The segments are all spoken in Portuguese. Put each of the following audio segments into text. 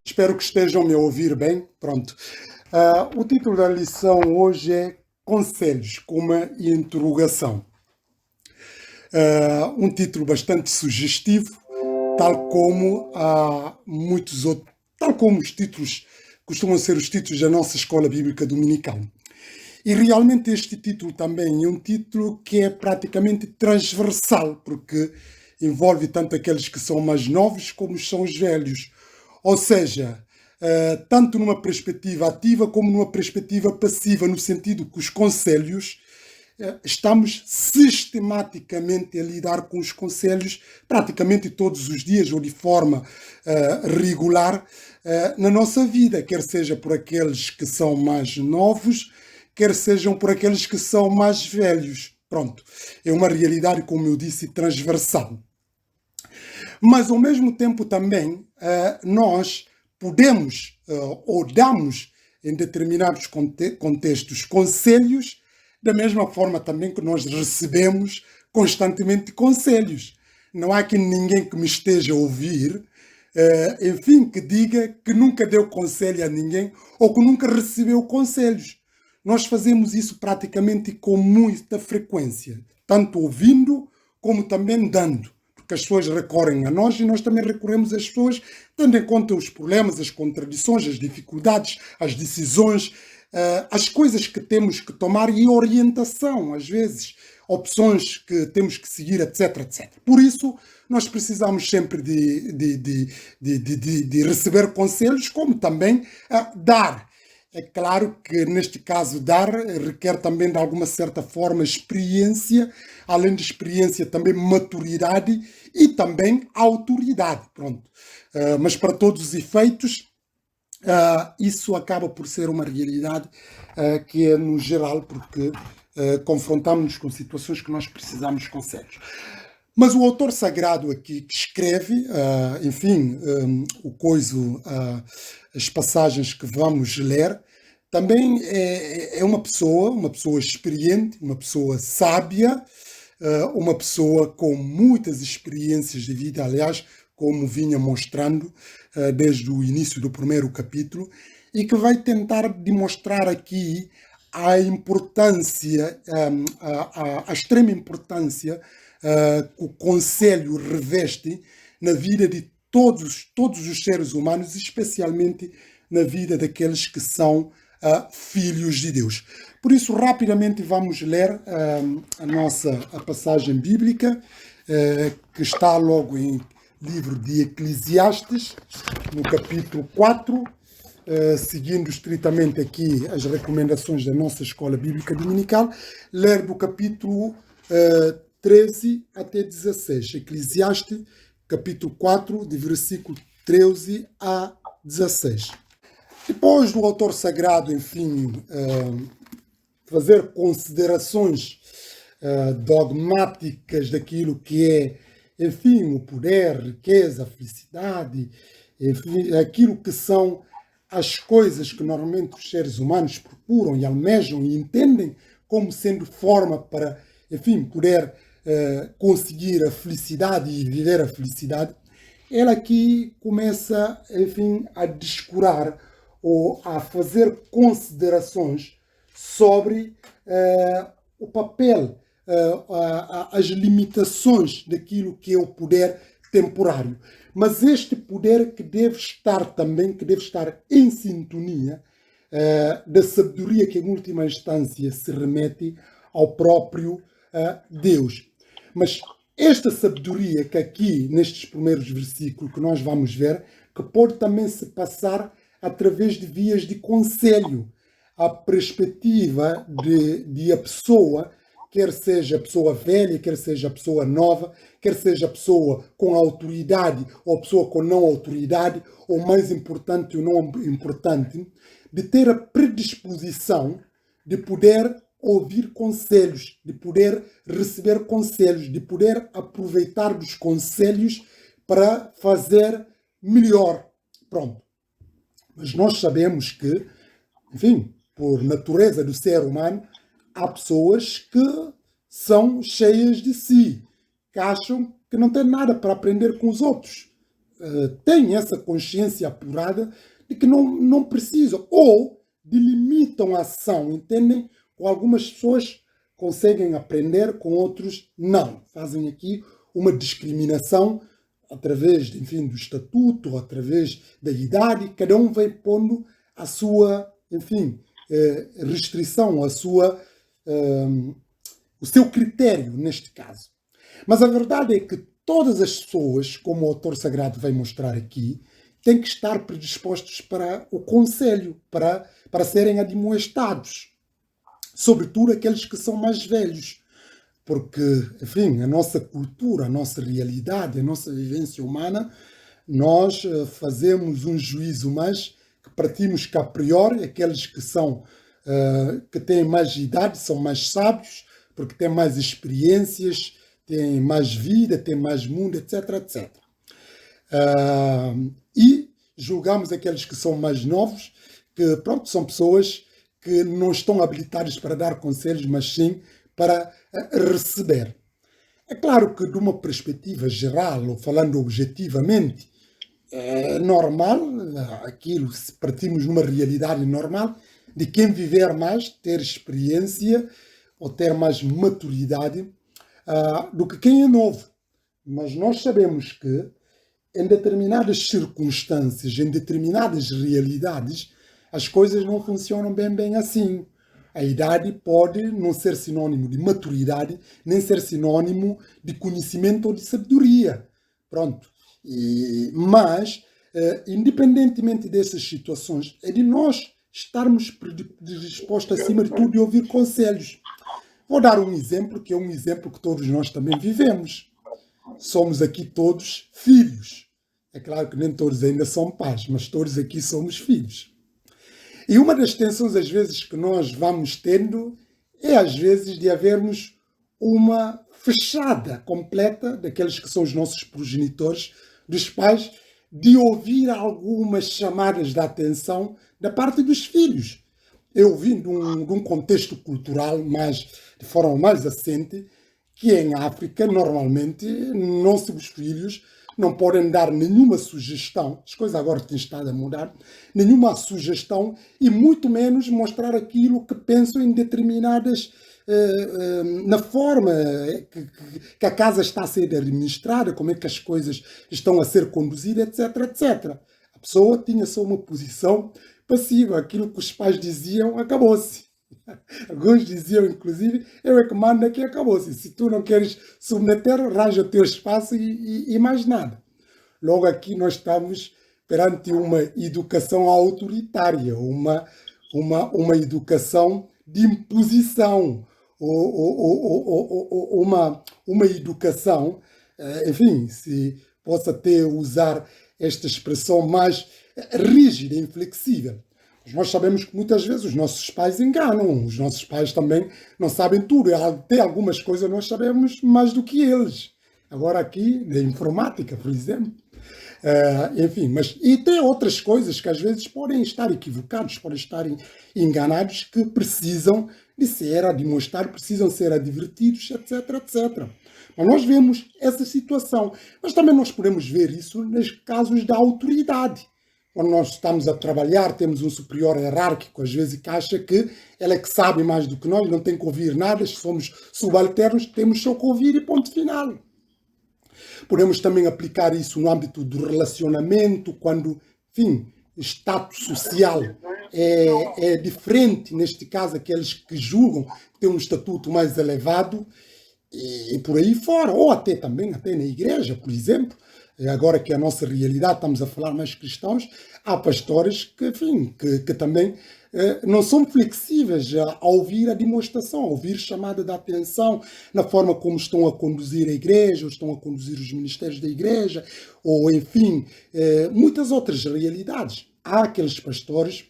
Espero que estejam me a ouvir bem. Pronto. O título da lição hoje é Conselhos, com uma interrogação. Um título bastante sugestivo, tal como tal como os títulos costumam ser os títulos da nossa escola bíblica dominical. E realmente este título também é um título que é praticamente transversal, porque envolve tanto aqueles que são mais novos como são os velhos. Ou seja, tanto numa perspectiva ativa como numa perspectiva passiva, no sentido que os conselhos, estamos sistematicamente a lidar com os conselhos praticamente todos os dias ou de forma regular na nossa vida, quer seja por aqueles que são mais novos, quer sejam por aqueles que são mais velhos. Pronto, é uma realidade, como eu disse, transversal. Mas, ao mesmo tempo, também nós podemos ou damos, em determinados contextos, conselhos, da mesma forma também que nós recebemos constantemente conselhos. Não há aqui ninguém que me esteja a ouvir, enfim, que diga que nunca deu conselho a ninguém ou que nunca recebeu conselhos. Nós fazemos isso praticamente com muita frequência, tanto ouvindo como também dando. Porque as pessoas recorrem a nós e nós também recorremos às pessoas, tendo em conta os problemas, as contradições, as dificuldades, as decisões, as coisas que temos que tomar e orientação, às vezes, opções que temos que seguir, etc, etc. Por isso, nós precisamos sempre de receber conselhos, como também dar. É claro que, neste caso, dar requer também, de alguma certa forma, experiência, além de experiência, também maturidade e também autoridade. Pronto. Mas, para todos os efeitos, isso acaba por ser uma realidade que é no geral, porque confrontamos-nos com situações que nós precisamos de conselhos. Mas o autor sagrado aqui que escreve, enfim, as passagens que vamos ler, também é uma pessoa experiente, uma pessoa sábia, uma pessoa com muitas experiências de vida, aliás, como vinha mostrando desde o início do primeiro capítulo, e que vai tentar demonstrar aqui a importância, a extrema importância que o conselho reveste na vida de todos os seres humanos, especialmente na vida daqueles que são filhos de Deus. Por isso, rapidamente vamos ler a passagem bíblica, que está logo em livro de Eclesiastes, no capítulo 4, seguindo estritamente aqui as recomendações da nossa escola bíblica dominical, ler do capítulo 13 até 16. Eclesiastes, capítulo 4, de versículo 13 a 16. Depois do autor sagrado, enfim, fazer considerações dogmáticas daquilo que é, enfim, o poder, a riqueza, a felicidade, enfim, aquilo que são as coisas que normalmente os seres humanos procuram e almejam e entendem como sendo forma para, enfim, poder conseguir a felicidade e viver a felicidade, ela aqui começa, enfim, a descurar ou a fazer considerações sobre o papel, as limitações daquilo que é o poder temporário. Mas este poder que deve estar em sintonia da sabedoria que, em última instância, se remete ao próprio Deus. Mas esta sabedoria que aqui, nestes primeiros versículos que nós vamos ver, que pode também se passar através de vias de conselho, a perspectiva de a pessoa, quer seja a pessoa velha, quer seja a pessoa nova, quer seja a pessoa com autoridade ou a pessoa com não autoridade, ou mais importante ou não importante, de ter a predisposição de poder ouvir conselhos, de poder receber conselhos, de poder aproveitar dos conselhos para fazer melhor. Pronto. Mas nós sabemos que, enfim, por natureza do ser humano, há pessoas que são cheias de si, que acham que não têm nada para aprender com os outros. têm essa consciência apurada de que não precisam, ou delimitam a ação, entendem? Com algumas pessoas conseguem aprender, com outros não. Fazem aqui uma discriminação através, enfim, do estatuto, ou através da idade, cada um vai pondo a sua, enfim, restrição, o seu critério neste caso. Mas a verdade é que todas as pessoas, como o autor sagrado vai mostrar aqui, têm que estar predispostos para o conselho, para serem admoestados. Sobretudo aqueles que são mais velhos. Porque, enfim, a nossa cultura, a nossa realidade, a nossa vivência humana, nós fazemos um juízo mais que partimos que a priori, aqueles que são que têm mais idade, são mais sábios, porque têm mais experiências, têm mais vida, têm mais mundo, etc, etc. E julgamos aqueles que são mais novos, que, pronto, são pessoas que não estão habilitadas para dar conselhos, mas sim para receber. É claro que, de uma perspectiva geral, ou falando objetivamente, é normal, aquilo, se partimos numa realidade normal, de quem viver mais, ter experiência ou ter mais maturidade do que quem é novo. Mas nós sabemos que, em determinadas circunstâncias, em determinadas realidades, as coisas não funcionam bem assim. A idade pode não ser sinônimo de maturidade, nem ser sinônimo de conhecimento ou de sabedoria. Pronto. Mas, independentemente dessas situações, é de nós estarmos predispostos, acima de tudo, a ouvir conselhos. Vou dar um exemplo, que é um exemplo que todos nós também vivemos. Somos aqui todos filhos. É claro que nem todos ainda são pais, mas todos aqui somos filhos. E uma das tensões, às vezes, que nós vamos tendo é, às vezes, de havermos uma fechada completa daqueles que são os nossos progenitores, dos pais, de ouvir algumas chamadas de atenção da parte dos filhos. Eu vim de um contexto cultural de forma mais assente, que em África, normalmente, nossos filhos não podem dar nenhuma sugestão, as coisas agora têm estado a mudar, nenhuma sugestão e muito menos mostrar aquilo que pensam em determinadas, na forma que a casa está a ser administrada, como é que as coisas estão a ser conduzidas, etc, etc. A pessoa tinha só uma posição passiva, aquilo que os pais diziam, acabou-se. Alguns diziam, inclusive, eu é que mando aqui, acabou-se. Se tu não queres submeter, arranja o teu espaço e mais nada. Logo aqui nós estamos perante uma educação autoritária, uma educação de imposição, uma educação, enfim, se possa até usar esta expressão mais rígida e inflexível. Nós sabemos que muitas vezes os nossos pais enganam, os nossos pais também não sabem tudo, até algumas coisas nós sabemos mais do que eles. Agora aqui, na informática, por exemplo. Enfim, e tem outras coisas que às vezes podem estar equivocados, podem estar enganados, que precisam de ser admoestados, precisam ser advertidos, etc, etc. Mas nós vemos essa situação. Mas também nós podemos ver isso nos casos da autoridade. Quando nós estamos a trabalhar, temos um superior hierárquico, às vezes que acha que ele é que sabe mais do que nós, não tem que ouvir nada, somos subalternos, temos só que ouvir e ponto final. Podemos também aplicar isso no âmbito do relacionamento, quando, enfim, status social é diferente, neste caso, aqueles que julgam que têm um estatuto mais elevado e por aí fora, ou até também, até na igreja, por exemplo. Agora que é a nossa realidade, estamos a falar mais cristãos, há pastores que, enfim, que também não são flexíveis a ouvir a demonstração, a ouvir chamada de atenção na forma como estão a conduzir a igreja, ou estão a conduzir os ministérios da igreja, ou, enfim, muitas outras realidades. Há aqueles pastores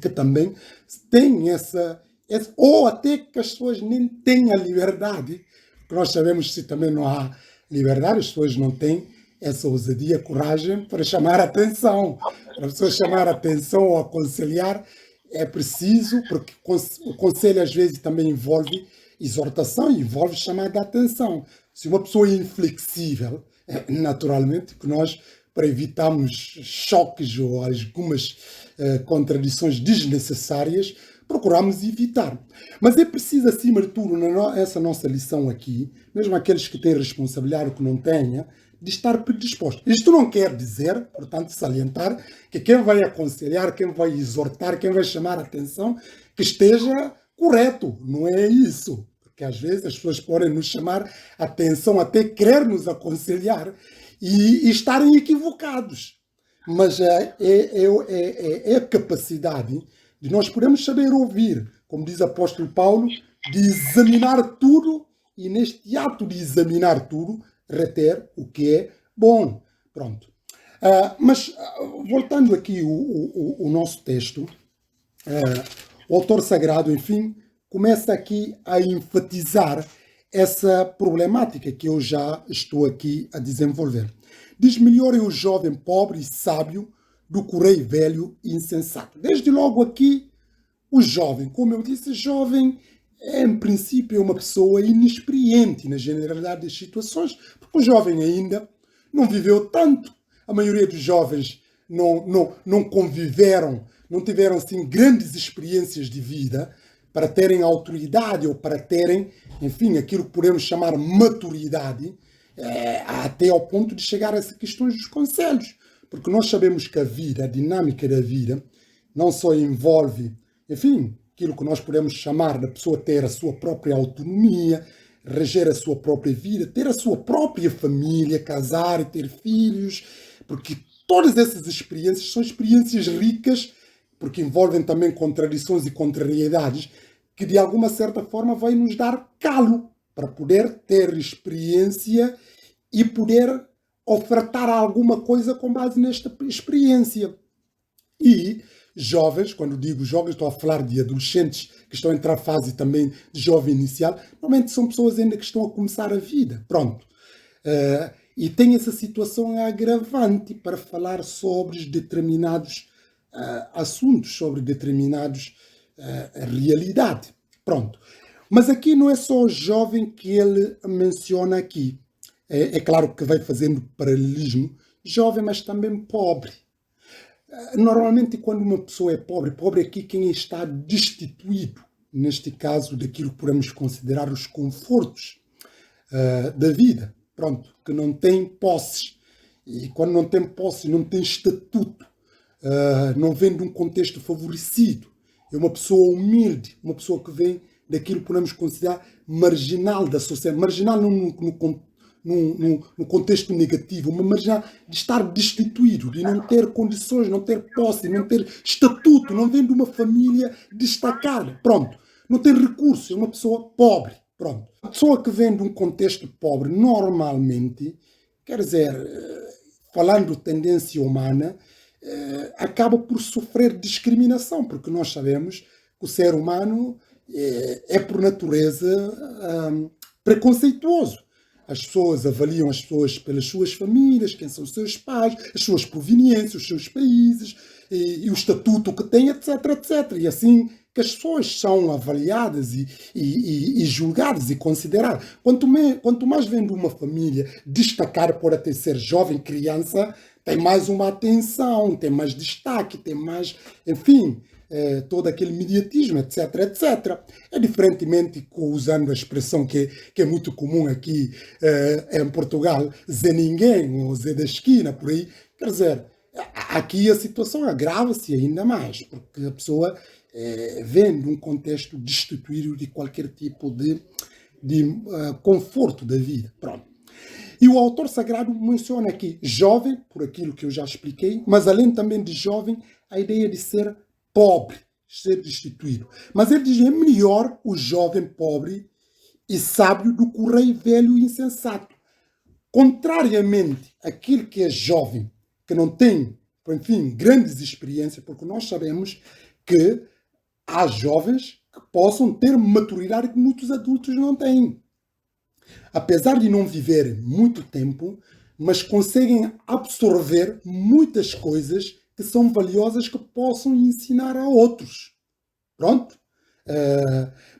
que também têm ou até que as pessoas nem têm a liberdade, porque nós sabemos que se também não há liberdade, as pessoas não têm essa ousadia, coragem para chamar a atenção. Para a pessoa chamar a atenção ou aconselhar, é preciso, porque o conselho às vezes também envolve exortação, envolve chamar a atenção. Se uma pessoa é inflexível, naturalmente que nós para evitarmos choques ou algumas contradições desnecessárias, procuramos evitar. Mas é preciso, acima de tudo, essa nossa lição aqui, mesmo aqueles que têm responsabilidade ou que não tenham, de estar predisposto. Isto não quer dizer, portanto, salientar que quem vai aconselhar, quem vai exortar, quem vai chamar a atenção, que esteja correto. Não é isso. Porque às vezes as pessoas podem nos chamar a atenção, até querer nos aconselhar e estarem equivocados. Mas é a capacidade de nós podermos saber ouvir, como diz o apóstolo Paulo, de examinar tudo e neste ato de examinar tudo, reter o que é bom. Pronto. Mas, voltando aqui o nosso texto, o autor sagrado, enfim, começa aqui a enfatizar essa problemática que eu já estou aqui a desenvolver. Diz: melhor é o jovem pobre e sábio do que o rei velho e insensato. Desde logo aqui, o jovem, como eu disse, jovem em princípio é uma pessoa inexperiente na generalidade das situações, porque o jovem ainda não viveu tanto. A maioria dos jovens não conviveram, não tiveram assim grandes experiências de vida para terem autoridade ou para terem, enfim, aquilo que podemos chamar maturidade, até ao ponto de chegar a essas questões dos conselhos. Porque nós sabemos que a vida, a dinâmica da vida, não só envolve, enfim, aquilo que nós podemos chamar da pessoa ter a sua própria autonomia, reger a sua própria vida, ter a sua própria família, casar e ter filhos, porque todas essas experiências são experiências ricas, porque envolvem também contradições e contrariedades, que de alguma certa forma vai nos dar calo para poder ter experiência e poder ofertar alguma coisa com base nesta experiência. E jovens, quando digo jovens, estou a falar de adolescentes que estão a entrar na fase também de jovem inicial, normalmente são pessoas ainda que estão a começar a vida. Pronto. E tem essa situação agravante para falar sobre determinados assuntos, sobre determinados realidade. Pronto. Mas aqui não é só o jovem que ele menciona aqui. É claro que vai fazendo paralelismo, jovem, mas também pobre. Normalmente, quando uma pessoa é pobre aqui quem está destituído, neste caso, daquilo que podemos considerar os confortos da vida. Pronto, que não tem posses. E quando não tem posse, não tem estatuto, não vem de um contexto favorecido. É uma pessoa humilde, uma pessoa que vem daquilo que podemos considerar marginal da sociedade. Marginal no contexto negativo, uma marginal de estar destituído, de não ter condições, não ter posse, não ter estatuto, não vem de uma família destacada. Pronto. Não tem recursos, é uma pessoa pobre. Pronto. A pessoa que vem de um contexto pobre, normalmente, quer dizer, falando tendência humana, acaba por sofrer discriminação, porque nós sabemos que o ser humano é por natureza preconceituoso. As pessoas avaliam as pessoas pelas suas famílias, quem são os seus pais, as suas proveniências, os seus países, e o estatuto que têm, etc, etc. E assim que as pessoas são avaliadas e julgadas e consideradas. Quanto mais vem de uma família destacada, por até ser jovem, criança, tem mais uma atenção, tem mais destaque, tem mais, enfim, todo aquele mediatismo, etc, etc. É diferentemente, usando a expressão que é muito comum aqui em Portugal, Zé Ninguém, ou Zé da Esquina, por aí. Quer dizer, aqui a situação agrava-se ainda mais, porque a pessoa vem de um contexto destituído de qualquer tipo de conforto da vida. Pronto. E o autor sagrado menciona aqui jovem, por aquilo que eu já expliquei, mas além também de jovem, a ideia de ser pobre, ser destituído. Mas ele diz: é melhor o jovem pobre e sábio do que o rei velho e insensato. Contrariamente àquele que é jovem, que não tem, enfim, grandes experiências, porque nós sabemos que há jovens que possam ter maturidade que muitos adultos não têm. Apesar de não viverem muito tempo, mas conseguem absorver muitas coisas que são valiosas que possam ensinar a outros. Pronto?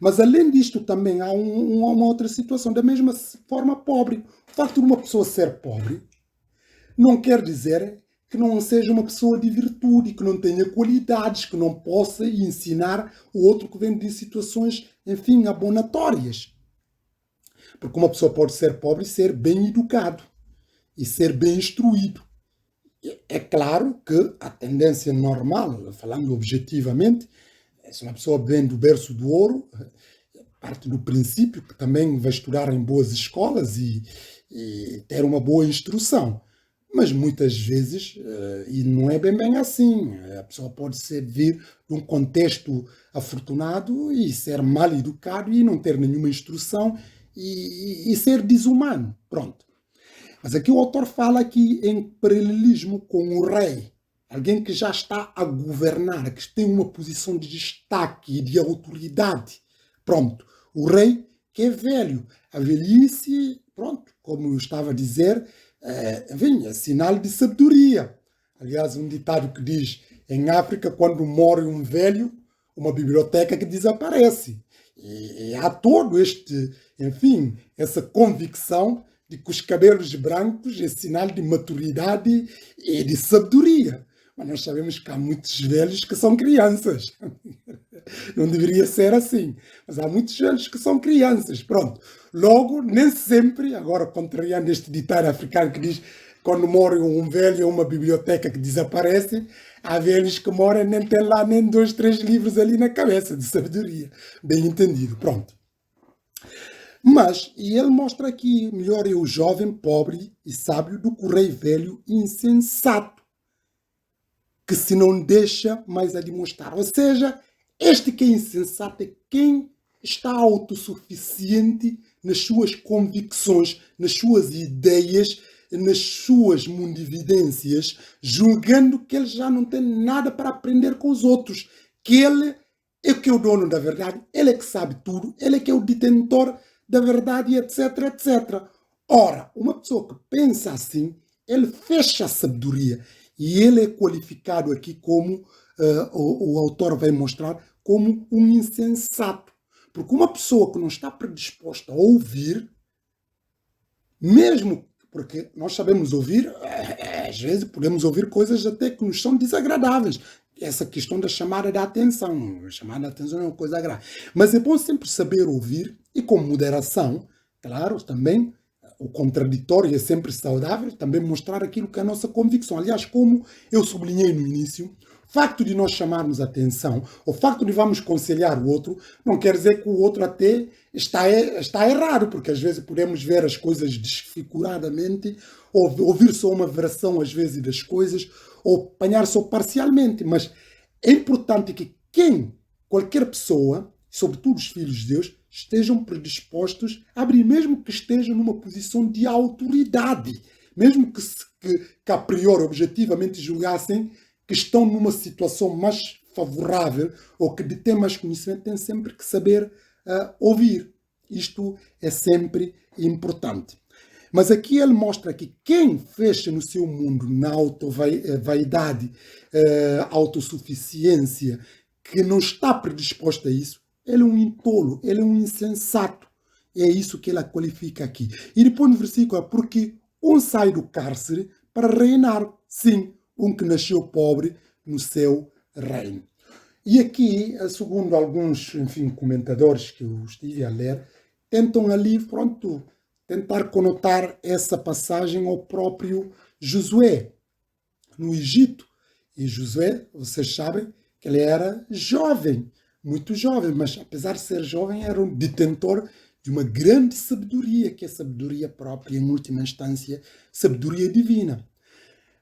Mas além disto também há uma outra situação, da mesma forma pobre. O facto de uma pessoa ser pobre não quer dizer que não seja uma pessoa de virtude, que não tenha qualidades, que não possa ensinar o outro que vem de situações, enfim, abonatórias. Porque uma pessoa pode ser pobre e ser bem educado e ser bem instruído. É claro que a tendência normal, falando objetivamente, se uma pessoa vem do berço do ouro, parte do princípio que também vai estudar em boas escolas e ter uma boa instrução. Mas muitas vezes, e não é bem assim, a pessoa pode vir de um contexto afortunado e ser mal educado e não ter nenhuma instrução e ser desumano. Pronto. Mas aqui o autor fala aqui em paralelismo com o rei, alguém que já está a governar, que tem uma posição de destaque e de autoridade. Pronto, o rei que é velho. A velhice, pronto, como eu estava a dizer, é sinal de sabedoria. Aliás, um ditado que diz, em África, quando morre um velho, uma biblioteca que desaparece. E há todo enfim, essa convicção de que os cabelos brancos é sinal de maturidade e de sabedoria. Mas nós sabemos que há muitos velhos que são crianças. Não deveria ser assim. Mas há muitos velhos que são crianças. Pronto. Logo, nem sempre, agora contrariando este ditado africano que diz quando morre um velho ou uma biblioteca que desaparece, há velhos que morrem nem tem lá nem 2, 3 livros ali na cabeça de sabedoria. Bem entendido. Pronto. Mas, e ele mostra aqui, melhor é o jovem pobre e sábio do que o rei velho e insensato, que se não deixa mais a demonstrar. Ou seja, este que é insensato é quem está autossuficiente nas suas convicções, nas suas ideias, nas suas mundividências, julgando que ele já não tem nada para aprender com os outros, que ele é que é o dono da verdade, ele é que sabe tudo, ele é que é o detentor da verdade, etc, etc. Ora, uma pessoa que pensa assim, ele fecha a sabedoria. E ele é qualificado aqui como, o autor vai mostrar, como um insensato. Porque uma pessoa que não está predisposta a ouvir, mesmo porque nós sabemos ouvir, às vezes podemos ouvir coisas até que nos são desagradáveis. Essa questão da chamada da atenção. A chamada da atenção é uma coisa grave. Mas é bom sempre saber ouvir e com moderação, claro, também o contraditório é sempre saudável, também mostrar aquilo que é a nossa convicção. Aliás, como eu sublinhei no início, o facto de nós chamarmos a atenção, o facto de vamos conciliar o outro, não quer dizer que o outro até está errado, porque às vezes podemos ver as coisas desfiguradamente, ou ouvir só uma versão às vezes das coisas, ou apanhar só parcialmente, mas é importante que qualquer pessoa, sobretudo os filhos de Deus, estejam predispostos a abrir, mesmo que estejam numa posição de autoridade, mesmo que a priori, objetivamente, julgassem que estão numa situação mais favorável ou que detêm mais conhecimento, têm sempre que saber ouvir. Isto é sempre importante. Mas aqui ele mostra que quem fecha no seu mundo na vaidade, autossuficiência, que não está predisposto a isso, ele é um intolo, ele é um insensato. É isso que ele qualifica aqui. E depois no versículo, porque um sai do cárcere para reinar. Sim, um que nasceu pobre no seu reino. E aqui, segundo alguns, enfim, comentadores que eu estive a ler, tentam ali, pronto, tentar conotar essa passagem ao próprio Josué, no Egito. E Josué, vocês sabem que ele era jovem, muito jovem, mas apesar de ser jovem, era um detentor de uma grande sabedoria, que é sabedoria própria, em última instância, sabedoria divina.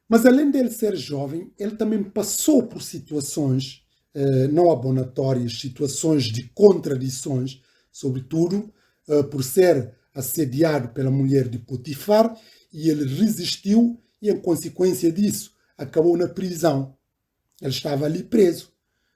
Mas além dele ser jovem, ele também passou por situações não abonatórias, situações de contradições, sobretudo por ser assediado pela mulher de Potifar, e ele resistiu e, em consequência disso, acabou na prisão. Ele estava ali preso.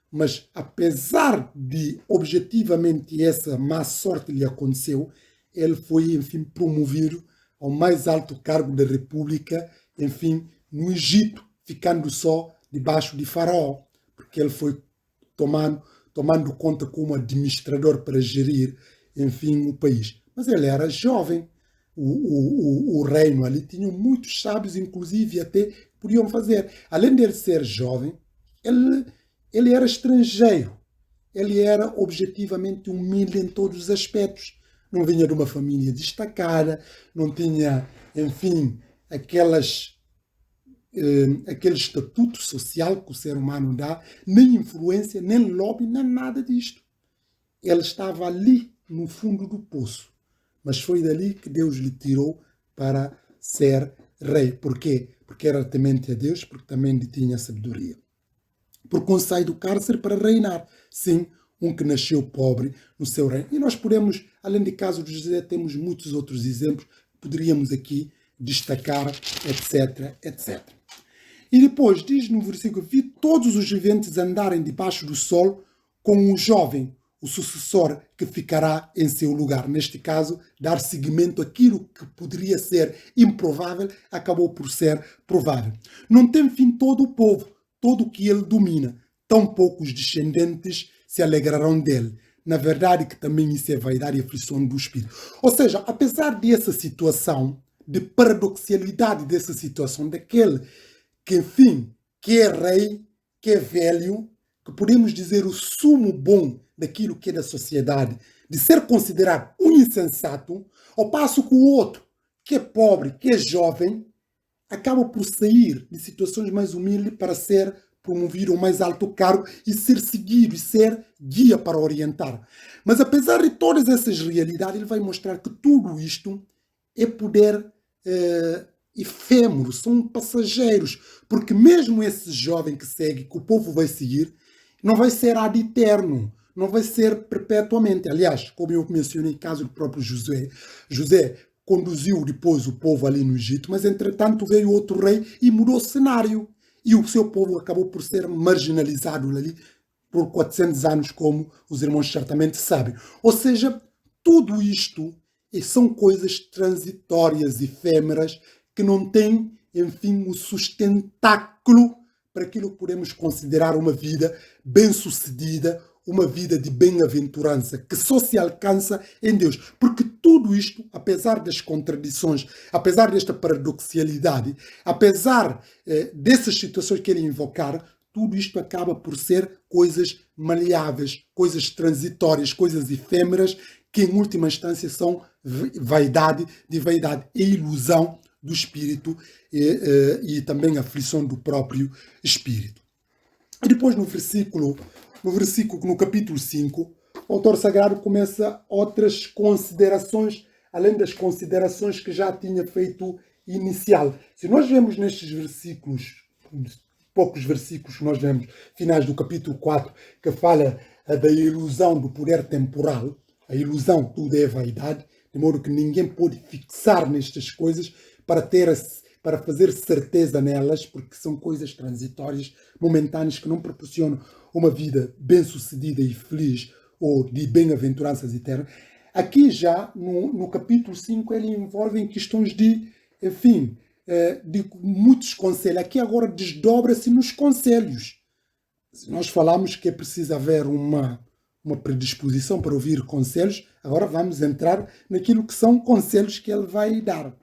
Mas, apesar de, objetivamente, essa má sorte lhe aconteceu, ele foi, enfim, promovido ao mais alto cargo da República, enfim, no Egito, ficando só debaixo de Faraó, porque ele foi tomando conta como administrador para gerir, enfim, o país. Mas ele era jovem, o reino ali, tinham muitos sábios, inclusive até podiam fazer. Além de ele ser jovem, ele era estrangeiro. Ele era objetivamente humilde em todos os aspectos. Não vinha de uma família destacada, não tinha, enfim, aquele estatuto social que o ser humano dá, nem influência, nem lobby, nem nada disto. Ele estava ali, no fundo do poço. Mas foi dali que Deus lhe tirou para ser rei. Porquê? Porque era temente a Deus, porque também lhe tinha sabedoria. Porque um sai do cárcere para reinar. Sim, um que nasceu pobre no seu reino. E nós podemos, além do caso de José, temos muitos outros exemplos que poderíamos aqui destacar, etc, etc. E depois diz no versículo: vi todos os viventes andarem debaixo do sol com um jovem, o sucessor que ficará em seu lugar. Neste caso, dar seguimento àquilo que poderia ser improvável, acabou por ser provável. Não tem fim todo o povo, todo o que ele domina. Tão poucos descendentes se alegrarão dele. Na verdade, que também isso é vaidade e aflição do espírito. Ou seja, apesar dessa situação, de paradoxalidade dessa situação, daquele que, enfim, que é rei, que é velho, que podemos dizer o sumo bom daquilo que é da sociedade, de ser considerado um insensato, ao passo que o outro, que é pobre, que é jovem, acaba por sair de situações mais humildes para ser promovido ao mais alto cargo e ser seguido e ser guia para orientar. Mas apesar de todas essas realidades, ele vai mostrar que tudo isto é poder efêmero, são passageiros, porque mesmo esse jovem que segue, que o povo vai seguir, não vai ser ad eterno, não vai ser perpetuamente. Aliás, como eu mencionei, caso do próprio José conduziu depois o povo ali no Egito, mas entretanto veio outro rei e mudou o cenário. E o seu povo acabou por ser marginalizado ali por 400 anos, como os irmãos certamente sabem. Ou seja, tudo isto são coisas transitórias, efêmeras, que não têm, enfim, o sustentáculo para aquilo que podemos considerar uma vida bem-sucedida, uma vida de bem-aventurança, que só se alcança em Deus. Porque tudo isto, apesar das contradições, apesar desta paradoxalidade, apesar dessas situações que ele invocar, tudo isto acaba por ser coisas maleáveis, coisas transitórias, coisas efêmeras, que em última instância são vaidade de vaidade e ilusão do espírito e também aflição do próprio espírito. E depois no capítulo 5, o autor sagrado começa outras considerações, além das considerações que já tinha feito inicial. Se nós vemos nestes versículos, poucos versículos que nós vemos, finais do capítulo 4, que fala da ilusão do poder temporal, a ilusão tudo é vaidade, de modo que ninguém pode fixar nestas coisas para fazer certeza nelas, porque são coisas transitórias, momentâneas, que não proporcionam uma vida bem-sucedida e feliz ou de bem-aventuranças eternas. Aqui já, no capítulo 5, ele envolve em questões de, enfim, de muitos conselhos. Aqui agora desdobra-se nos conselhos. Nós falamos que é preciso haver uma predisposição para ouvir conselhos, agora vamos entrar naquilo que são conselhos que ele vai dar.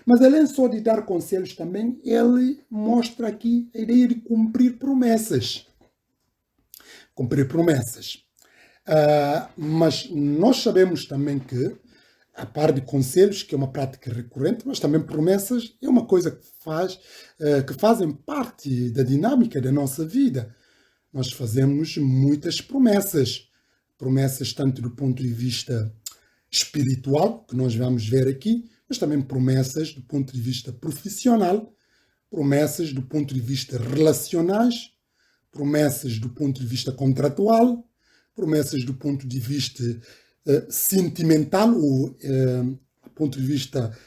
Mas além só de dar conselhos também, ele mostra aqui a ideia de cumprir promessas. Cumprir promessas. Mas nós sabemos também que, a par de conselhos, que é uma prática recorrente, mas também promessas é uma coisa que fazem parte da dinâmica da nossa vida. Nós fazemos muitas promessas. Promessas tanto do ponto de vista espiritual, que nós vamos ver aqui, mas também promessas do ponto de vista profissional, promessas do ponto de vista relacionais, promessas do ponto de vista contratual, promessas do ponto de vista sentimental ou do ponto de vista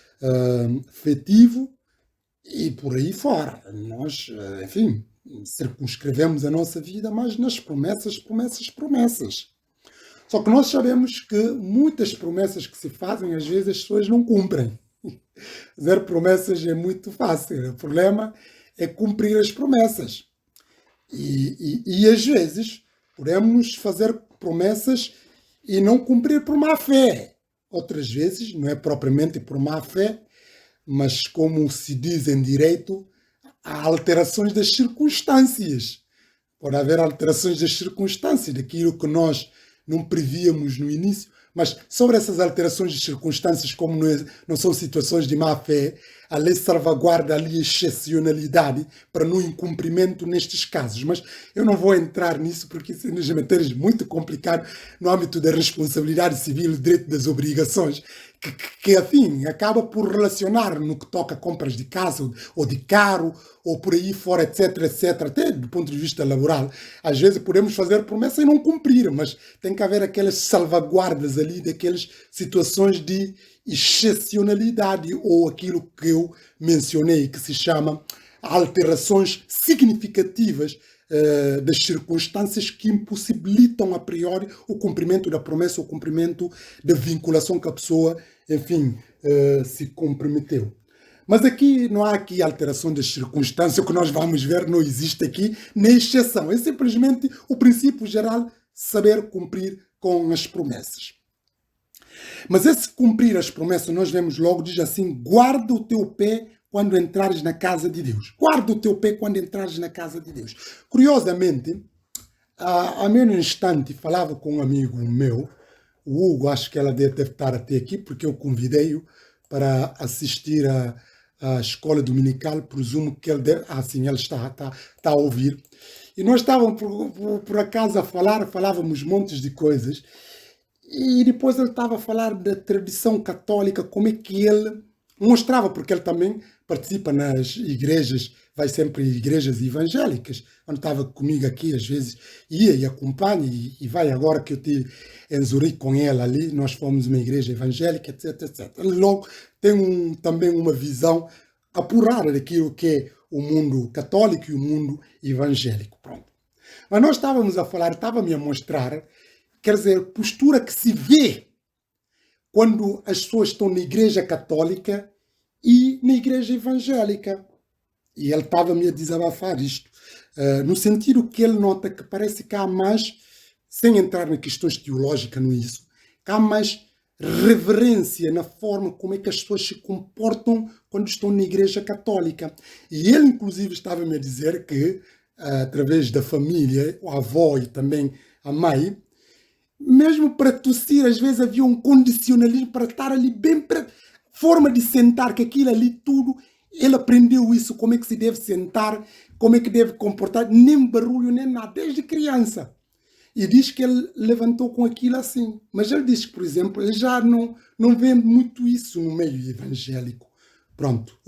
afetivo e por aí fora. Nós, enfim, circunscrevemos a nossa vida, mas nas promessas, promessas, promessas. Só que nós sabemos que muitas promessas que se fazem, às vezes as pessoas não cumprem. Fazer promessas é muito fácil. O problema é cumprir as promessas. E às vezes podemos fazer promessas e não cumprir por má fé. outras vezes não é propriamente por má fé, mas como se diz em direito, há alterações das circunstâncias. Pode haver alterações das circunstâncias, daquilo que nós não prevíamos no início, mas sobre essas alterações de circunstâncias, como não são situações de má fé, a lei salvaguarda ali a excepcionalidade para não incumprimento nestes casos. Mas eu não vou entrar nisso porque isso é nas matérias muito complicado no âmbito da responsabilidade civil e direito das obrigações, que afim, acaba por relacionar no que toca a compras de casa ou de carro, ou por aí fora, etc, etc, até do ponto de vista laboral. Às vezes podemos fazer promessa e não cumprir, mas tem que haver aquelas salvaguardas ali, daquelas situações de excepcionalidade, ou aquilo que eu mencionei, que se chama alterações significativas das circunstâncias que impossibilitam a priori o cumprimento da promessa, o cumprimento da vinculação que a pessoa, enfim, se comprometeu. Mas aqui não há aqui alteração das circunstâncias, o que nós vamos ver não existe aqui nem exceção, é simplesmente o princípio geral, saber cumprir com as promessas. Mas esse cumprir as promessas, nós vemos logo, diz assim, guarda o teu pé quando entrares na casa de Deus. Guarda o teu pé quando entrares na casa de Deus. Curiosamente, há menos instante, falava com um amigo meu, o Hugo, acho que ela deve estar até aqui, porque eu convidei-o para assistir à escola dominical, presumo que ele deve, sim, ele está a ouvir. E nós estávamos, por acaso, a falar, falávamos montes de coisas, e depois ele estava a falar da tradição católica, como é que ele mostrava, porque ele também participa nas igrejas, vai sempre em igrejas evangélicas. Quando estava comigo aqui, às vezes ia e acompanha, e vai agora que eu estive em Zurique com ele ali, nós fomos uma igreja evangélica, etc, etc. Ele logo tem também uma visão apurada daquilo que é o mundo católico e o mundo evangélico. Pronto. Mas nós estávamos a falar, estava-me a mostrar, quer dizer, postura que se vê quando as pessoas estão na igreja católica e na igreja evangélica. E ele estava-me a desabafar isto, no sentido que ele nota que parece que há mais, sem entrar em questões teológicas no isso, que há mais reverência na forma como é que as pessoas se comportam quando estão na igreja católica. E ele, inclusive, estava-me a dizer que, através da família, a avó e também a mãe, mesmo para tossir, às vezes havia um condicionalismo para estar ali bem para forma de sentar, que aquilo ali tudo, ele aprendeu isso, como é que se deve sentar, como é que deve comportar, nem barulho, nem nada, desde criança. E diz que ele levantou com aquilo assim. Mas ele diz que, por exemplo, ele já não vê muito isso no meio evangélico. Pronto.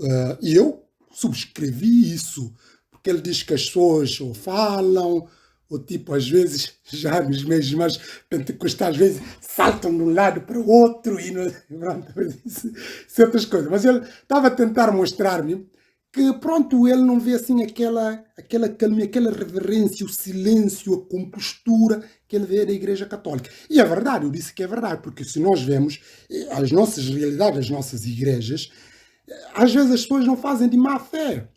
E eu subscrevi isso, porque ele diz que as pessoas ou falam, ou tipo, às vezes, já nos meios mais pentecostais, às vezes saltam de um lado para o outro e pronto, certas coisas. Mas ele estava a tentar mostrar-me que, pronto, ele não vê assim aquela calma, aquela reverência, o silêncio, a compostura que ele vê da Igreja Católica. E é verdade, eu disse que é verdade, porque se nós vemos as nossas realidades, as nossas igrejas, às vezes as pessoas não fazem de má fé.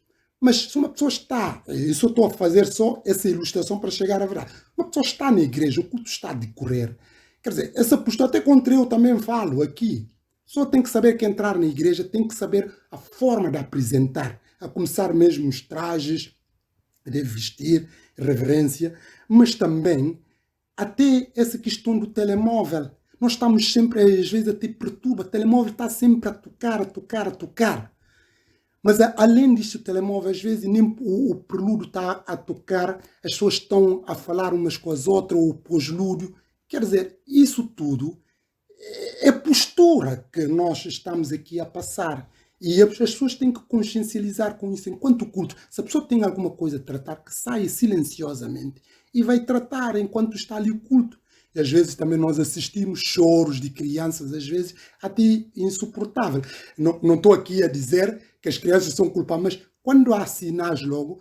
Mas se uma pessoa está, isso eu estou a fazer só essa ilustração para chegar à verdade, uma pessoa está na igreja, o culto está a decorrer, quer dizer, essa postura, até contra eu também falo aqui, só tem que saber que entrar na igreja, tem que saber a forma de apresentar, a começar mesmo os trajes, de vestir, reverência, mas também até essa questão do telemóvel. Nós estamos sempre, às vezes até perturba, o telemóvel está sempre a tocar, a tocar, a tocar. Mas além disso, o telemóvel, às vezes, nem o prelúdio está a tocar, as pessoas estão a falar umas com as outras, ou o pós-lúdio. Quer dizer, isso tudo é postura que nós estamos aqui a passar. E as pessoas têm que consciencializar com isso. Enquanto culto, se a pessoa tem alguma coisa a tratar, que saia silenciosamente e vai tratar enquanto está ali o culto. E às vezes também nós assistimos choros de crianças, às vezes até insuportável. Não estou aqui a dizer que as crianças são culpadas, mas quando há sinais logo,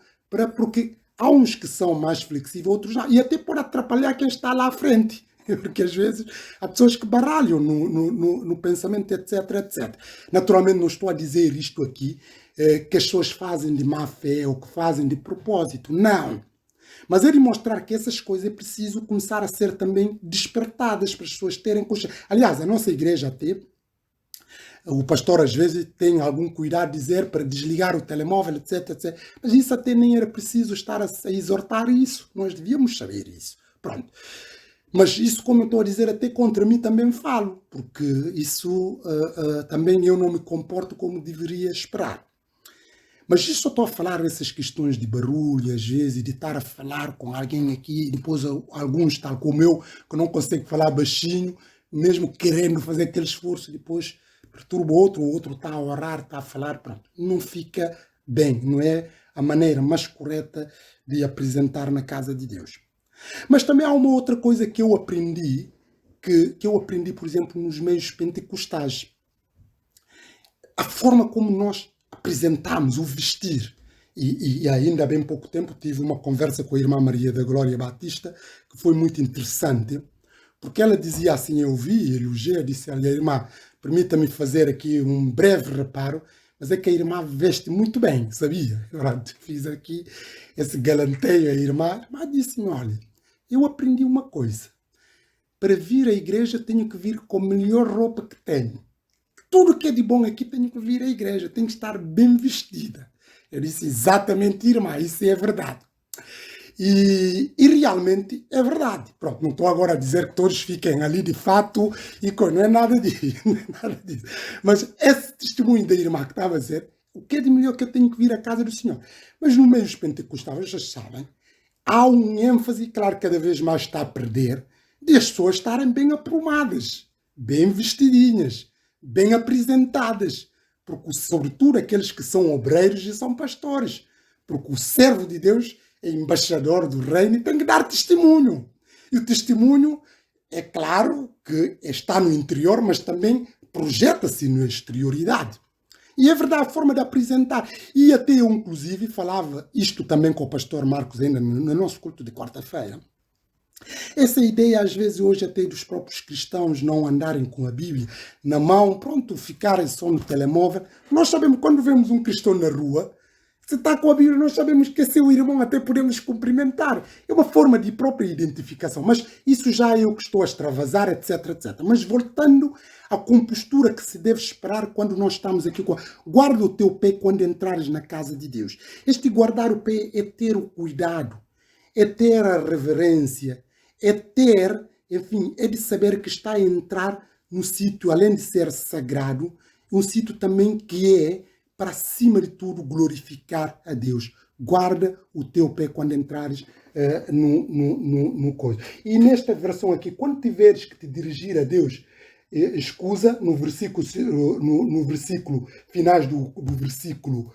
porque há uns que são mais flexíveis, outros não, e até pode atrapalhar quem está lá à frente. Porque às vezes há pessoas que baralham no pensamento, etc, etc. Naturalmente não estou a dizer isto aqui, que as pessoas fazem de má fé ou que fazem de propósito. Não. Mas é de mostrar que essas coisas é preciso começar a ser também despertadas para as pessoas terem consciência. Aliás, a nossa igreja até, o pastor às vezes tem algum cuidado de dizer para desligar o telemóvel, etc, etc. Mas isso até nem era preciso estar a exortar isso. Nós devíamos saber isso. Pronto. Mas isso, como eu estou a dizer, até contra mim também falo, porque isso também eu não me comporto como deveria esperar. Mas isso eu estou a falar dessas questões de barulho, às vezes, de estar a falar com alguém aqui, e depois alguns, tal como eu, que não conseguem falar baixinho, mesmo querendo fazer aquele esforço, depois perturba o outro está a orar, está a falar, pronto. Não fica bem, não é a maneira mais correta de apresentar na casa de Deus. Mas também há uma outra coisa que eu aprendi, por exemplo, nos meios pentecostais. A forma como nós apresentamos o vestir. E ainda há bem pouco tempo tive uma conversa com a irmã Maria da Glória Batista, que foi muito interessante, porque ela dizia assim, eu vi, elogiei, disse, olha, irmã, permita-me fazer aqui um breve reparo, mas é que a irmã veste muito bem, sabia? Pronto, fiz aqui esse galanteio à irmã, mas disse-me, olha, eu aprendi uma coisa, para vir à igreja tenho que vir com a melhor roupa que tenho. Tudo que é de bom aqui tenho que vir à igreja, tenho que estar bem vestida. Eu disse, exatamente, irmã, isso é verdade. E realmente é verdade. Pronto, não estou agora a dizer que todos fiquem ali de fato e não é nada disso, não é nada disso. Mas esse testemunho da irmã que estava a dizer, o que é de melhor que eu tenho que vir à casa do Senhor? Mas no meio dos pentecostais, vocês sabem, há um ênfase, claro, cada vez mais está a perder, de as pessoas estarem bem aprumadas, bem vestidinhas, bem apresentadas, porque sobretudo aqueles que são obreiros e são pastores, porque o servo de Deus é embaixador do reino e tem que dar testemunho. E o testemunho, é claro que está no interior, mas também projeta-se na exterioridade. E é verdade, a forma de apresentar. E até eu, inclusive, falava isto também com o pastor Marcos, ainda no nosso culto de quarta-feira. Essa ideia, às vezes, hoje até dos próprios cristãos não andarem com a Bíblia na mão, pronto, ficarem só no telemóvel. Nós sabemos, quando vemos um cristão na rua, se está com a Bíblia, nós sabemos que é seu irmão, até podemos cumprimentar. É uma forma de própria identificação. Mas isso já é eu que estou a extravasar, etc, etc. Mas voltando à compostura que se deve esperar quando nós estamos aqui. Guarda o teu pé quando entrares na casa de Deus. Este guardar o pé é ter o cuidado, é ter a reverência, é ter, enfim, é de saber que está a entrar no sítio, além de ser sagrado, um sítio também que é, para acima de tudo, glorificar a Deus. Guarda o teu pé quando entrares no coisa. E nesta versão aqui, quando tiveres que te dirigir a Deus, escusa no versículo finais do versículo,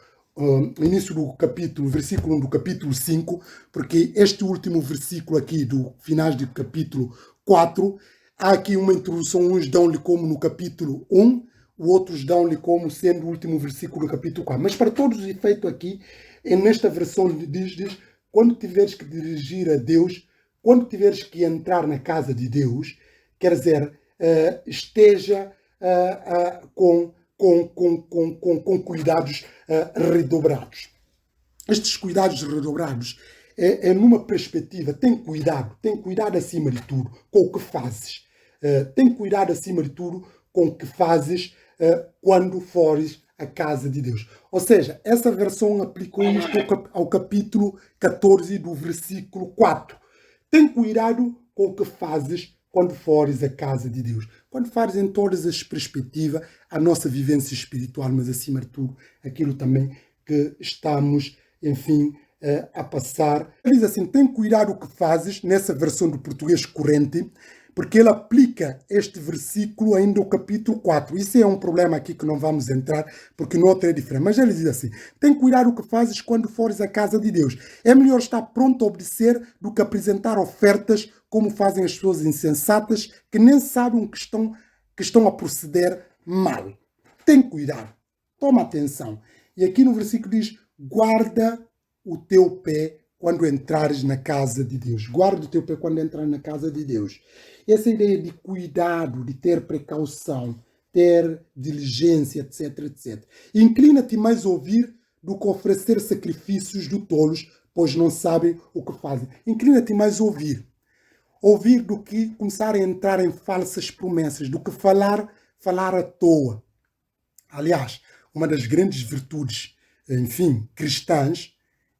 início do capítulo, versículo 1 do capítulo 5, porque este último versículo aqui do finais do capítulo 4, há aqui uma introdução, uns dão-lhe como no capítulo 1, outros dão-lhe como sendo o último versículo do capítulo 4. Mas para todos os efeitos aqui, nesta versão diz, quando tiveres que dirigir a Deus, quando tiveres que entrar na casa de Deus, quer dizer, esteja com cuidados redobrados. Estes cuidados redobrados é numa perspectiva, tem cuidado acima de tudo com o que fazes. Tem cuidado acima de tudo com o que fazes quando fores à casa de Deus. Ou seja, essa versão aplicou isto ao capítulo 14 do versículo 4. Tem cuidado com o que fazes quando fores à casa de Deus. Quando fores em todas as perspectivas, a nossa vivência espiritual, mas acima de tudo, aquilo também que estamos, enfim, a passar. Ele diz assim, tem cuidado o que fazes, nessa versão do português corrente, porque ele aplica este versículo ainda ao capítulo 4. Isso é um problema aqui que não vamos entrar, porque no outro é diferente. Mas ele diz assim, tem cuidado o que fazes quando fores à casa de Deus. É melhor estar pronto a obedecer do que apresentar ofertas como fazem as pessoas insensatas que nem sabem que estão a proceder mal. Tem cuidado, toma atenção. E aqui no versículo diz, guarda o teu pé quando entrares na casa de Deus. Guarda o teu pé quando entrares na casa de Deus. Essa ideia de cuidado, de ter precaução, ter diligência, etc, etc. Inclina-te mais a ouvir do que oferecer sacrifícios de tolos pois não sabem o que fazem. Inclina-te mais a ouvir. Ouvir do que começar a entrar em falsas promessas, do que falar à toa. Aliás, uma das grandes virtudes, enfim, cristãs,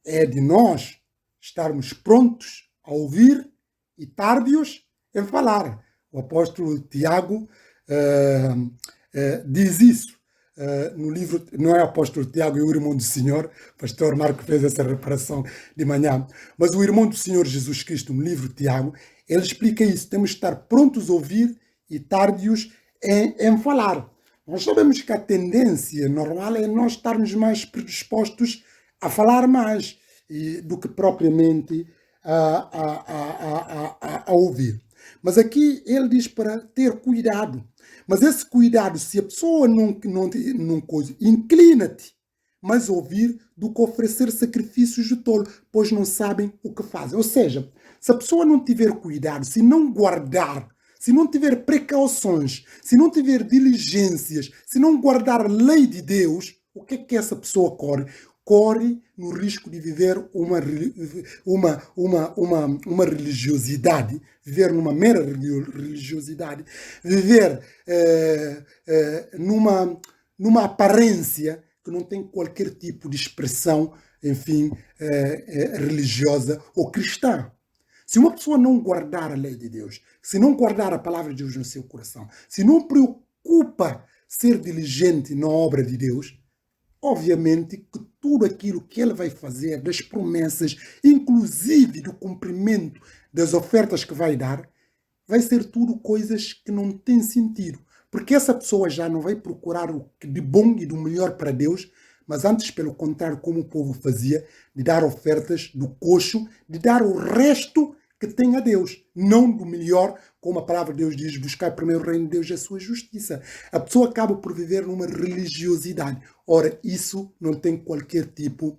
é de nós estarmos prontos a ouvir e tardios em falar. O apóstolo Tiago diz isso no livro, não é o apóstolo Tiago, é o irmão do Senhor, o pastor Marco fez essa reparação de manhã, mas o irmão do Senhor Jesus Cristo, no livro Tiago, ele explica isso, temos de estar prontos a ouvir e tardios em falar. Nós sabemos que a tendência normal é nós estarmos mais predispostos a falar mais do que propriamente a ouvir. Mas aqui ele diz para ter cuidado. Mas esse cuidado, se a pessoa não coisa, inclina-te mais a ouvir do que oferecer sacrifícios de tolo, pois não sabem o que fazem. Ou seja, se a pessoa não tiver cuidado, se não guardar, se não tiver precauções, se não tiver diligências, se não guardar a lei de Deus, o que é que essa pessoa corre? Corre no risco de viver uma religiosidade, viver numa mera religiosidade, viver numa aparência que não tem qualquer tipo de expressão, enfim, religiosa ou cristã. Se uma pessoa não guardar a lei de Deus, se não guardar a palavra de Deus no seu coração, se não preocupa ser diligente na obra de Deus, obviamente que tudo aquilo que ele vai fazer, das promessas, inclusive do cumprimento das ofertas que vai dar, vai ser tudo coisas que não têm sentido. Porque essa pessoa já não vai procurar o de bom e do melhor para Deus, mas antes, pelo contrário, como o povo fazia, de dar ofertas do coxo, de dar o resto que tem a Deus, não do melhor, como a palavra de Deus diz, buscar primeiro o reino de Deus e a sua justiça. A pessoa acaba por viver numa religiosidade. Ora, isso não tem qualquer tipo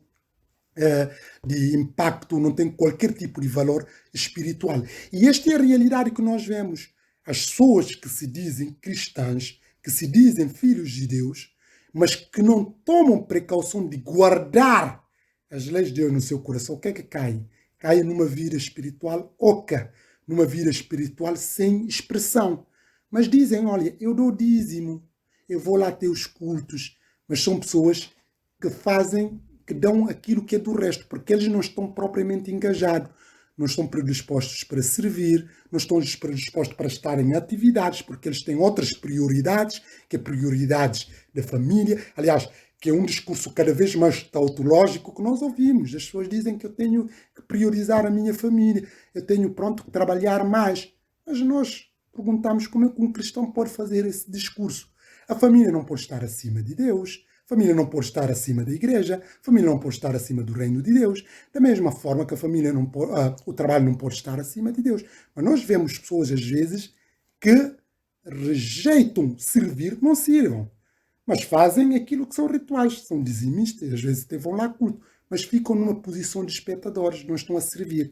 de impacto, não tem qualquer tipo de valor espiritual. E esta é a realidade que nós vemos. As pessoas que se dizem cristãs, que se dizem filhos de Deus, mas que não tomam precaução de guardar as leis de Deus no seu coração, o que é que cai? Cai numa vida espiritual oca, numa vida espiritual sem expressão. Mas dizem, olha, eu dou dízimo, eu vou lá ter os cultos, mas são pessoas que fazem, que dão aquilo que é do resto, porque eles não estão propriamente engajados, não estão predispostos para servir, não estão predispostos para estar em atividades, porque eles têm outras prioridades, que é prioridades da família. Aliás, que é um discurso cada vez mais tautológico que nós ouvimos. As pessoas dizem que eu tenho que priorizar a minha família, eu tenho, pronto, que trabalhar mais. Mas nós perguntamos como é que um cristão pode fazer esse discurso. A família não pode estar acima de Deus, a família não pode estar acima da igreja, a família não pode estar acima do reino de Deus, da mesma forma que a família não pode, o trabalho não pode estar acima de Deus. Mas nós vemos pessoas, às vezes, que rejeitam servir, não sirvam, mas fazem aquilo que são rituais, são dizimistas, às vezes até vão lá a culto, mas ficam numa posição de espectadores, não estão a servir.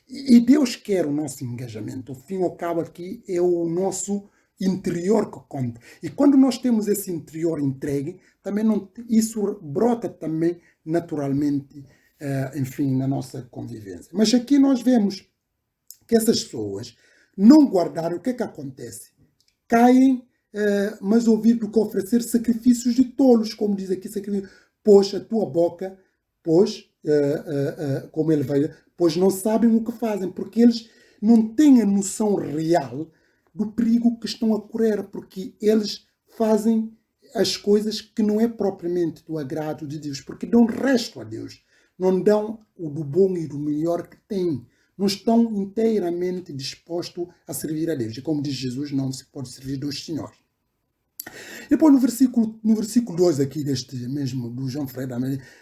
E Deus quer o nosso engajamento. Ao fim e ao cabo aqui é o nosso interior que conta. E quando nós temos esse interior entregue, também não, isso brota também naturalmente, enfim, na nossa convivência. Mas aqui nós vemos que essas pessoas não guardaram, o que é que acontece? Caem, mas ouvir do que oferecer sacrifícios de tolos, como diz aqui, pois a tua boca, pois, como ele vai, pois não sabem o que fazem, porque eles não têm a noção real do perigo que estão a correr, porque eles fazem as coisas que não é propriamente do agrado de Deus, porque dão resto a Deus, não dão o do bom e do melhor que têm, não estão inteiramente dispostos a servir a Deus. E como diz Jesus, não se pode servir dois senhores. Depois no versículo 2 aqui deste mesmo, do João Ferreira,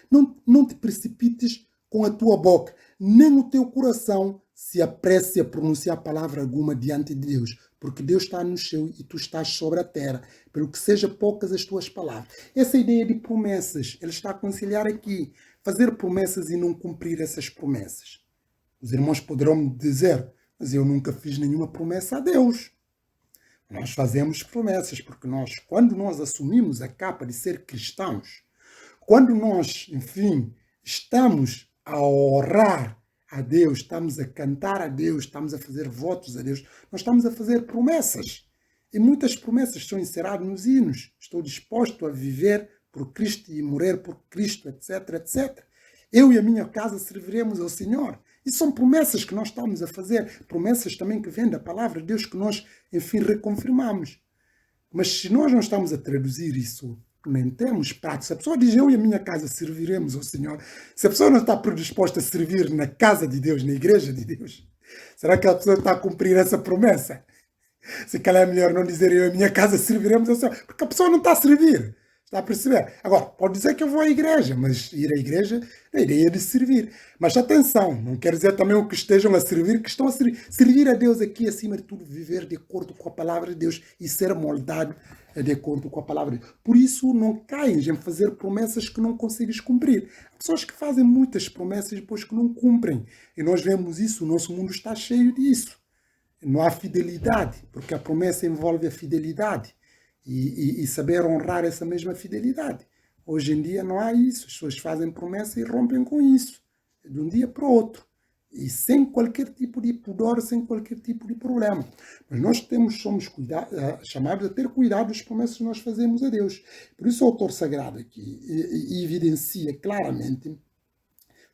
não te precipites com a tua boca, nem o teu coração se apresse a pronunciar palavra alguma diante de Deus, porque Deus está no céu e tu estás sobre a terra, pelo que seja poucas as tuas palavras. Essa ideia de promessas, ele está a aconselhar aqui, fazer promessas e não cumprir essas promessas. Os irmãos poderão me dizer, mas eu nunca fiz nenhuma promessa a Deus. Nós fazemos promessas, porque quando nós assumimos a capa de ser cristãos, quando nós, enfim, estamos a orar a Deus, estamos a cantar a Deus, estamos a fazer votos a Deus, nós estamos a fazer promessas. E muitas promessas são inseridas nos hinos. Estou disposto a viver por Cristo e morrer por Cristo, etc, etc. Eu e a minha casa serviremos ao Senhor. E são promessas que nós estamos a fazer, promessas também que vêm da palavra de Deus que nós, enfim, reconfirmamos. Mas se nós não estamos a traduzir isso, nem temos prática, se a pessoa diz eu e a minha casa serviremos ao Senhor, se a pessoa não está predisposta a servir na casa de Deus, na igreja de Deus, será que a pessoa está a cumprir essa promessa? Se calhar é melhor não dizer eu e a minha casa serviremos ao Senhor, porque a pessoa não está a servir. Está a perceber? Agora, pode dizer que eu vou à igreja, mas ir à igreja é a ideia de servir. Mas atenção, não quer dizer também o que estejam a servir, que estão a servir. Servir a Deus aqui, acima de tudo, viver de acordo com a palavra de Deus e ser moldado de acordo com a palavra de Deus. Por isso, não caem em fazer promessas que não consegues cumprir. Há pessoas que fazem muitas promessas e depois que não cumprem. E nós vemos isso, o nosso mundo está cheio disso. Não há fidelidade, porque a promessa envolve a fidelidade. E saber honrar essa mesma fidelidade. Hoje em dia não há isso. As pessoas fazem promessa e rompem com isso. De um dia para o outro. E sem qualquer tipo de pudor, sem qualquer tipo de problema. Mas nós somos chamados a ter cuidado das promessas que nós fazemos a Deus. Por isso o autor sagrado aqui evidencia claramente.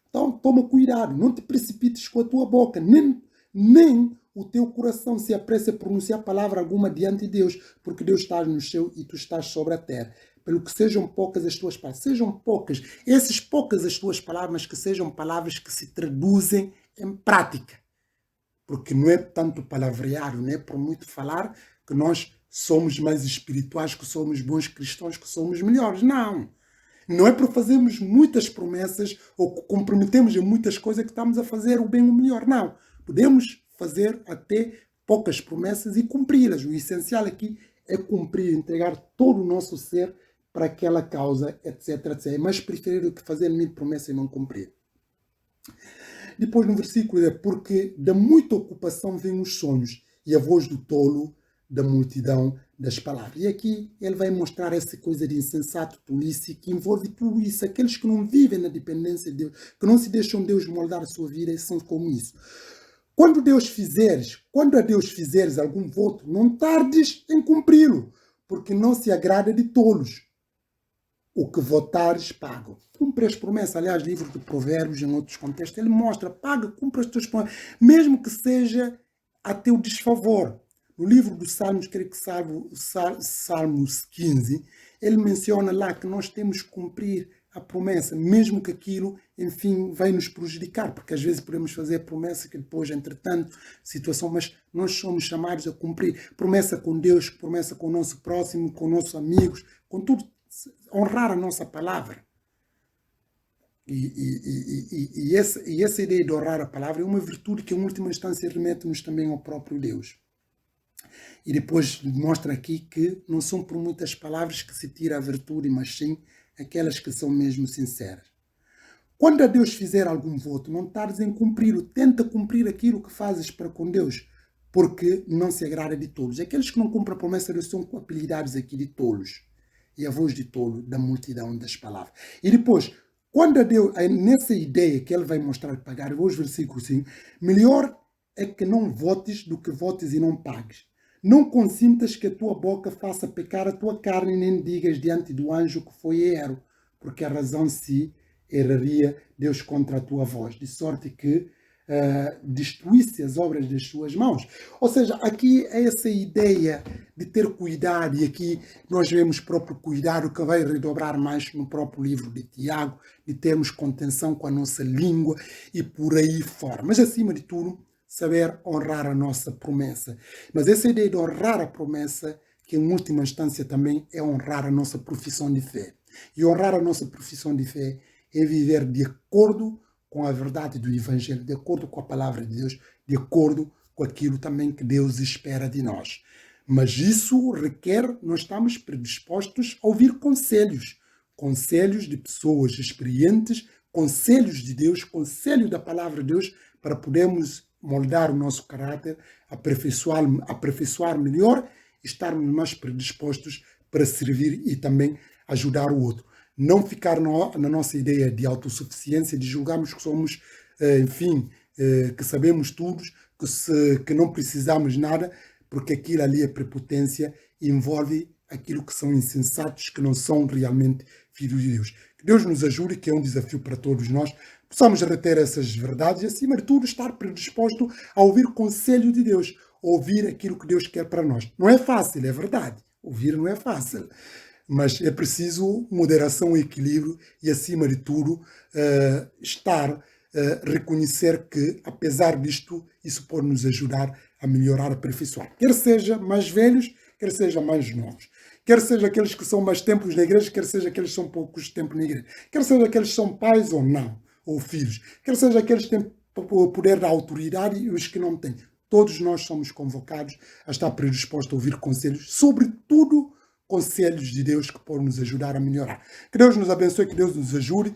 Então toma cuidado, não te precipites com a tua boca, nem o teu coração se apressa a pronunciar palavra alguma diante de Deus, porque Deus está no céu e tu estás sobre a terra. Pelo que sejam poucas as tuas palavras, sejam poucas, essas poucas as tuas palavras, mas que sejam palavras que se traduzem em prática. Porque não é tanto palavreado, não é por muito falar que nós somos mais espirituais, que somos bons cristãos, que somos melhores. Não. Não é por fazermos muitas promessas ou comprometemos em muitas coisas que estamos a fazer o bem ou o melhor. Não. Podemos fazer até poucas promessas e cumpri-las. O essencial aqui é cumprir, entregar todo o nosso ser para aquela causa, etc, etc. É mais preferível do que fazer mil promessas e não cumprir. Depois no versículo é porque da muita ocupação vêm os sonhos e a voz do tolo da multidão das palavras. E aqui ele vai mostrar essa coisa de insensato, tolice, que envolve tudo isso. Aqueles que não vivem na dependência de Deus, que não se deixam Deus moldar a sua vida, são como isso. Quando a Deus fizeres algum voto, não tardes em cumpri-lo, porque não se agrada de tolos. O que votares, paga. Cumpre as promessas. Aliás, livro de Provérbios, em outros contextos, ele mostra, paga, cumpre as tuas promessas, mesmo que seja a teu desfavor. No livro dos Salmos, creio que Salmos 15, ele menciona lá que nós temos que cumprir a promessa, mesmo que aquilo, enfim, vai nos prejudicar, porque às vezes podemos fazer promessa que depois, entretanto, situação, mas nós somos chamados a cumprir promessa com Deus, promessa com o nosso próximo, com nossos amigos, com tudo, honrar a nossa palavra. E essa ideia de honrar a palavra é uma virtude que, em última instância, remete-nos também ao próprio Deus. E depois mostra aqui que não são por muitas palavras que se tira a virtude, mas sim aquelas que são mesmo sinceras. Quando a Deus fizer algum voto, não tardes em cumpri-lo. Tenta cumprir aquilo que fazes para com Deus, porque não se agrada de tolos. Aqueles que não cumprem a promessa de Deus são apelidados aqui de tolos. E a voz de tolo da multidão das palavras. E depois, quando a Deus, nessa ideia que ele vai mostrar pagar, eu vou aos versículos 5, melhor é que não votes do que votes e não pagues. Não consintas que a tua boca faça pecar a tua carne, nem digas diante do anjo que foi erro, porque a razão se erraria Deus contra a tua voz, de sorte que destruísse as obras das suas mãos. Ou seja, aqui é essa ideia de ter cuidado, e aqui nós vemos próprio cuidado que vai redobrar mais no próprio livro de Tiago, de termos contenção com a nossa língua e por aí fora. Mas acima de tudo, saber honrar a nossa promessa. Mas essa ideia de honrar a promessa, que em última instância também é honrar a nossa profissão de fé. E honrar a nossa profissão de fé é viver de acordo com a verdade do Evangelho, de acordo com a palavra de Deus, de acordo com aquilo também que Deus espera de nós. Mas isso requer, nós estamos predispostos a ouvir conselhos de pessoas experientes, conselhos de Deus, conselho da palavra de Deus, para podermos moldar o nosso caráter, aperfeiçoar melhor, estarmos mais predispostos para servir e também ajudar o outro. não ficar na nossa ideia de autossuficiência, de julgarmos que somos, enfim, que sabemos tudo, que não precisamos nada, porque aquilo ali é prepotência e envolve aquilo que são insensatos, que não são realmente filhos de Deus. Que Deus nos ajude, que é um desafio para todos nós, possamos reter essas verdades e, acima de tudo, estar predisposto a ouvir o conselho de Deus, ouvir aquilo que Deus quer para nós. Não é fácil, é verdade. Ouvir não é fácil. Mas é preciso moderação e equilíbrio e, acima de tudo, reconhecer que, apesar disto, isso pode nos ajudar a melhorar, a aperfeiçoar. Quer seja mais velhos, quer seja mais novos. Quer seja aqueles que são mais tempos na igreja, quer seja aqueles que são poucos tempos na igreja. Quer seja aqueles que são pais ou não, ou filhos. Quer seja aqueles que têm o poder da autoridade e os que não têm. Todos nós somos convocados a estar predispostos a ouvir conselhos, sobretudo conselhos de Deus que podem nos ajudar a melhorar. Que Deus nos abençoe, que Deus nos ajude.